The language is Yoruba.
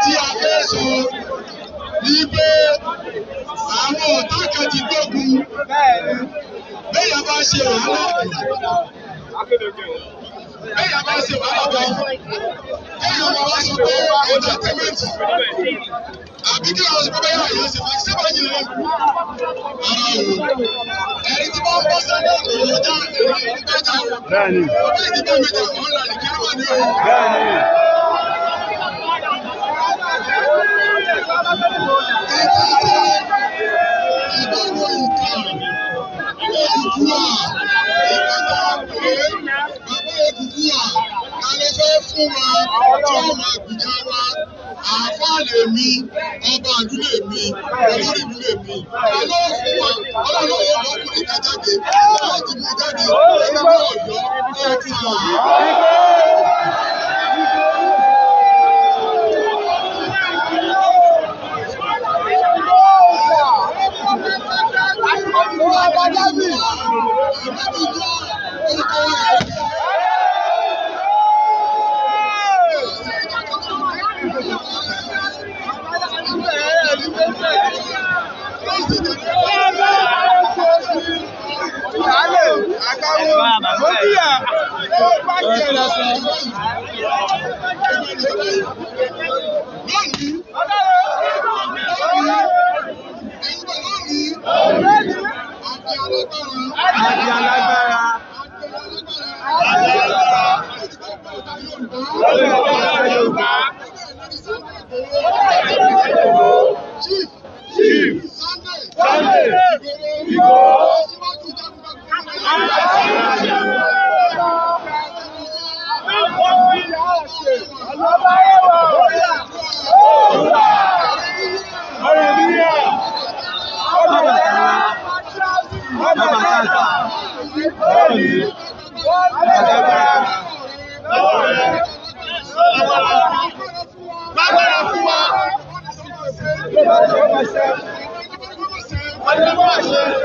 tí a fẹ́ sọ ní pé àwọn ọ̀tá kan ti gbógun bẹ́ẹ̀ bá ṣe wàhálà bẹ́ẹ̀ bá ṣe wàhálà báyìí bẹ́ẹ̀ bá wá sọ pé ẹ̀ńtátẹ́mẹ́ǹtì àbí kí wọ́n sọ pé bẹ́ẹ̀ yà ṣe máa ṣe máa yẹ ara o ẹni tí wọ́n bọ́ sẹ́lẹ̀ ìròyìn dá ìròyìn gbẹ́jà o ọ̀bẹ ìdíbò méjì àwọn ọ̀la ní kí wọ́n ní o. Mi ọba àdúlé mi olórí ìdílé mi ọlọ́wọ́ fún wa ọlọ́wọ́ yóò bọ́ kúrò ìka jáde ọlọ́wọ́ ti mú jáde ẹgbẹ́ ọ̀yọ́ What